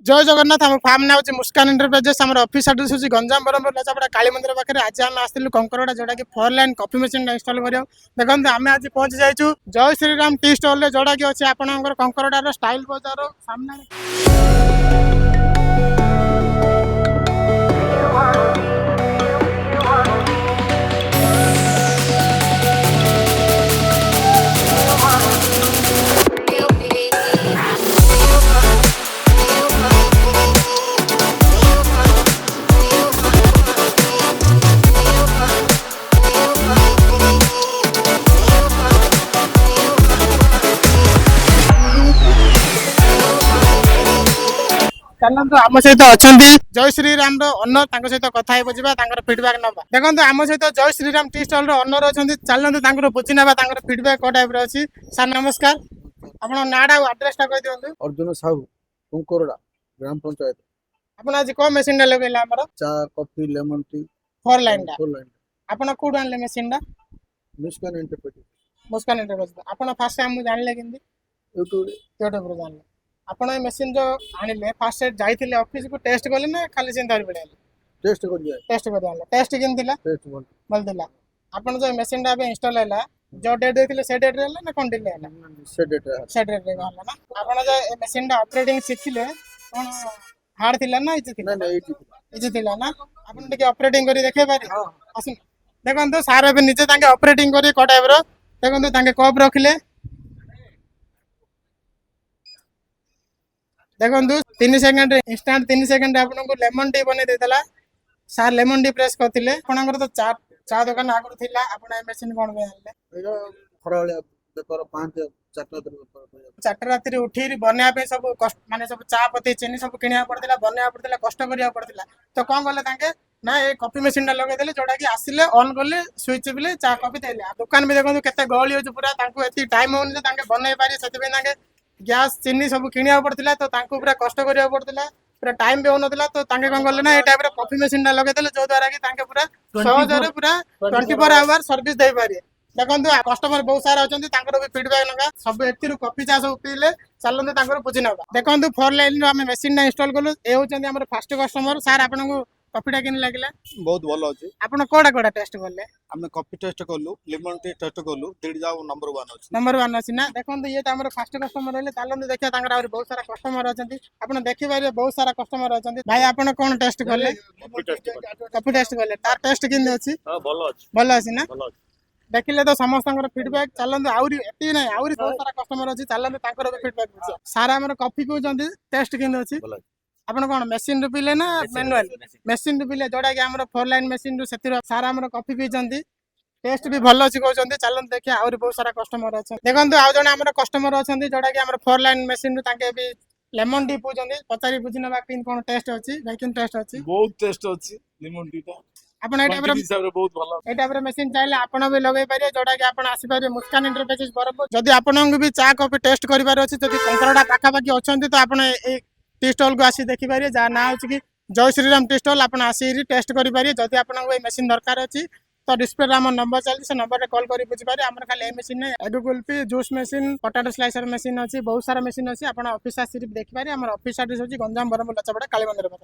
जय जगन्नाथ आम फार्म ना हूँ मुस्कान एंटरप्राइजेस आम ऑफिस एड्रेस हूँ गंजाम बरहमपुर लचापड़ा काली मंदिर पाखे आज आम आसलु कंकरड़ा जोटा कि 4 लाइन कॉफी मशीन इंस्टॉल करियो देखो आम आज पहुंची जाइछु जय श्रीराम टी स्टॉल जोटा कि अच्छे आपनकर कंकरड़ा स्टाइल बजार सामने चलतु आम सहित अच्छा जय श्रीराम ओनर सहित कथा बुझा फीडबैक नवा देखो आम सहित जय श्रीराम टी स्टॉल ओनर अच्छा चलतु बुझी ना फीडबैक कौ टाइप अच्छी सर नमस्कार आप नाटा आड्रेस कही दिखाँ अर्जुन साहू कुंकोरडा ग्राम पंचायत आप आज कौन मेसीन लगे चा coffee lemon tea 4 line four line आप कौट आने मेसीन मुस्कान एंटरप्राइजेस मुस्कान एंटरप्राइजेस आप फास्ट टाइम जानले कि यूट्यूब यूट्यूब जानले आप मेसीन जो आनिले फास्ट जाइए ऑफिस को टेस्ट कले ना खाली से धरी पड़े टेस्ट कर दिया टेस्ट कर टेस्ट केमती टेस्ट बोल भल था आपन जो मेसीन टा इंस्टॉल है जो डेट देथिले से डेट रे ना कोन डिले है से डेट रे गला ना आपन जो मेसीन टा ऑपरेटिंग सिखिले कोन हार्ड थिला ना इजी थिला ना इजी थिला ना आपन टिके ऑपरेटिंग करी देखे पारे असु देखंतु सार एबे निजे तांके ऑपरेटिंग करी को टाइप रो देखंतु तांके कप रखिले देखंतु 3 सेकंड इंस्टेंट 3 सेकंड आपन को लेमन टी बने देतला सार लेमन टी प्रेस करथिले आपनकर तो चा चा दुकान आगर थिला आपन ए मशीन कोन बे आनले एगो खराळे बेपर 5 चार राति उठी बनवा सब कष्ट माने सब चा पत्ती चीनी सब किनिया पड़ता बनवा पड़ता कष्ट करिया पड़ता तो कौन कले तांके ना ये कॉफी मशीन टा लगे देले जोटा कि आसिले ऑन करले स्विच बिले चा कॉफी देले दुकान में देखो केते गहली हो पूरा तांको एती टाइम होनी जे तांके बनई पारी सेते तांके गैस चीनी सब किनिया पड़ता तो तांको पूरा कष्ट करिया पड़ता पूरा टाइम भी होनथिला तो तांके कोन करले ना ए टाइप रे कॉफी मशीन टा लगे देले जो द्वारा कि तांके पूरा सहजरे पूरा 24 आवर सर्विस दे पारी देखो कस्टमर बहुत सारा अच्छा भी फीडबैक लगा सब ए कॉफी चा सब पीले चलते बुझी ना देखो 4 लाइन आम मेसीन इंस्टॉल कलु ये हूँ फास्ट कस्टमर सार आपको कॉफी टा लगे बहुत भल अच्छे आपन कोड़ा कोड़ा टेस्ट कले आम कॉफी टेस्ट कलु लेमन टी टेस्ट कलु दीटा नंबर 1 अच्छे नंबर 1 अच्छी ना देखो ये तो फास्ट कस्टमर रहे चलते देखिए बहुत सारा कस्टमर अच्छा आप देखिए बहुत सारा कस्टमर अच्छा भाई आप कौन टेस्ट कले कॉफी टेस्ट कले तार टेस्ट केमती अच्छी भल अच्छी ना देखिले तो समस्त फीडबैक चलते आउरी ना आउरी बहुत सारा कस्टमर अच्छी चलते फीडबैक बुझे सारा आम कॉफी पीछे टेस्ट केमती अच्छी आपन कौन मेसीन रु पीले ना मैनुअल मेसीन रु पीले जोटा कि हमर 4 लाइन मेसीन रु सेतिर सारा हमर कॉफी पीचंती टेस्ट भी भल अछि कहउचंती चलन देखिए आउरी बहुत सारा कस्टमर अछि देखंतु आउ जने हमर कस्टमर अछंती जोटा कि हमर 4 लाइन मेसीन रु ताके भी लेमन टी पूजंती पचारी बुझिना बा किन कोन टेस्ट अछि वैकिन टेस्ट अछि बहुत टेस्ट अच्छे लेमन टी टा आपन ए टाइप रे हिसाब रे बहुत भलो ए टाइप रे मेसीन चाइले आपन भी लगै पारे जोटा कि आपन आसी पारे मुस्कान एंटरप्राइजेस बरहमपुर जदि आपन भी चा कॉफी टेस्ट करिवार अछि जदि कंकरडा पाखा पाखी अछंती तो आपन ए टी स्टॉल को आसी देखि पारे जा ना हो कि जय श्रीराम टी स्टॉल आपन आसी टेस्ट करि पारे जदि आपन को ए मशीन दरकार अछि तो डिस्प्ले रे हमर नंबर चलछि से नंबर रे कॉल करि बुझि पारे हमर खाली ए मशीन नै एडु kulfi juice machine potato slicer machine अछि बहुत सारा मशीन अछि आपन ऑफिस आसी देखि पारे हमर ऑफिस एड्रेस अछि गंजाम बरहमपुर लचापड़ा काली मंदिर पाखा।